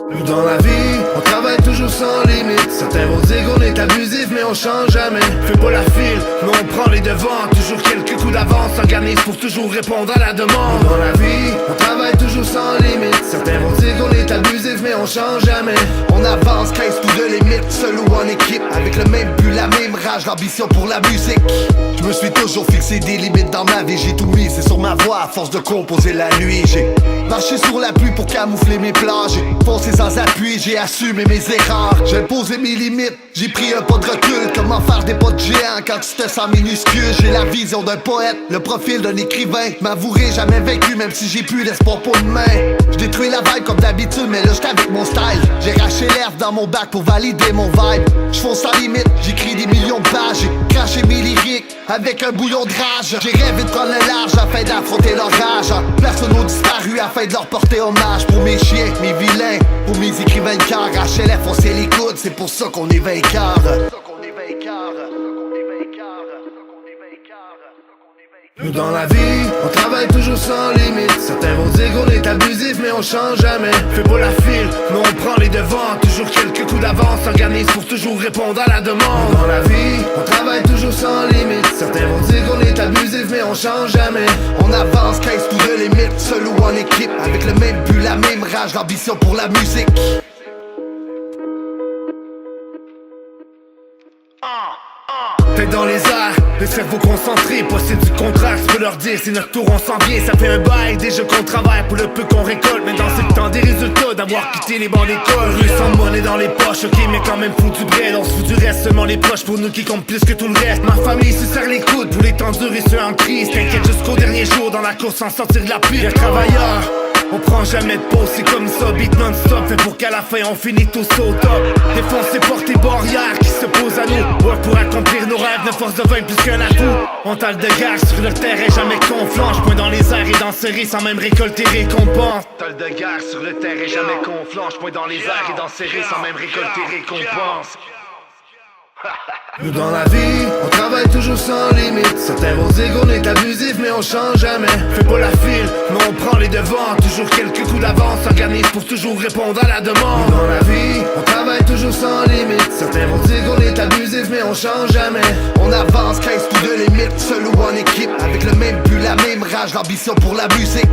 Nous dans la vie, on travaille toujours sans limite. Certains vont dire qu'on est abusif mais on change jamais. Fais pas la file, mais on prend les devants. Toujours quelques coups d'avance, s'organise pour toujours répondre à la demande. Nous dans la vie, on travaille toujours sans limite. Certains vont dire qu'on est abusif mais on change jamais. On avance 15 coups de limite, seul ou en équipe. Avec le même but, la même rage, l'ambition pour la musique. Je me suis toujours fixé des limites dans ma vie. J'ai tout mis, c'est sur ma voix à force de composer la nuit. J'ai marché sur la pluie pour camoufler mes plans. J'ai foncé sans appui, j'ai assumé mes erreurs. J'ai posé mes limites, j'ai pris un pas de recul. Comment faire des pas de géant quand tu te sens minuscule. J'ai la vision d'un poète, le profil d'un écrivain. M'avouerai jamais vaincu même si j'ai plus l'espoir pour demain. Je détruis la vibe comme d'habitude mais là j'suis avec mon style. J'ai raché l'herbe dans mon bac pour valider mon vibe. J'fonce sans limite, j'écris des millions de pages. J'ai craché mes lyriques avec un bouillon de rage. J'ai rêvé de prendre le large afin d'affronter leur rage. Personne aux disparus afin de leur porter hommage. Pour mes chiens, mes vilains, pour mes écrivains de cœur. HLF on sait les coudes, c'est pour ça qu'on est vainqueur. Nous dans la vie, on travaille toujours sans limite. Certains vont dire qu'on est abusif mais on change jamais. Fais pas la file, mais on prend les devants. Toujours quelques coups d'avance, s'organise pour toujours répondre à la demande. Nous dans la vie, on travaille toujours sans limite. Certains vont dire qu'on est abusif mais on change jamais. On avance 15 coups de limite, seul ou en équipe. Avec le même but, la même rage, l'ambition pour la musique. Tête dans les airs, le cerveau concentré, possède du contraire, je peux leur dire c'est notre tour, on s'en vient. Ça fait un bail, déjà qu'on travaille pour le peu qu'on récolte. Mais dans ce temps des résultats, d'avoir quitté les bancs d'école. Rue sans monnaie dans les poches, ok mais quand même faut du bread. On se fout du reste, seulement les proches pour nous qui comptent plus que tout le reste. Ma famille se serre les coudes pour les temps durs et ceux en crise. T'inquiète jusqu'au dernier jour dans la course sans sortir de la pluie. Y'a travailleur, on prend jamais de pause, c'est comme ça, beat non-stop. Fait pour qu'à la fin on finit tous au top. Défoncer portes et barrières qui se posent à nous. Work pour accomplir nos rêves, 9 force de 20 plus qu'un atout. On tale de gage sur le terrain, jamais conflant. J'point dans les airs et danserai sans même récolter récompense. Tale de guerre sur le terrain, jamais conflant. J'point dans les airs et danserai sans même récolter récompense. Nous dans la vie, on travaille toujours sans limite. Certains vont dire qu'on est abusif mais on change jamais. Fais pas la file, mais on prend les devants. Toujours quelques coups d'avance, s'organise pour toujours répondre à la demande. Nous dans la vie, on travaille toujours sans limite. Certains vont dire qu'on est abusif mais on change jamais. On avance 15 coups de limite, seul ou en équipe. Avec le même but, la même rage, l'ambition pour la musique.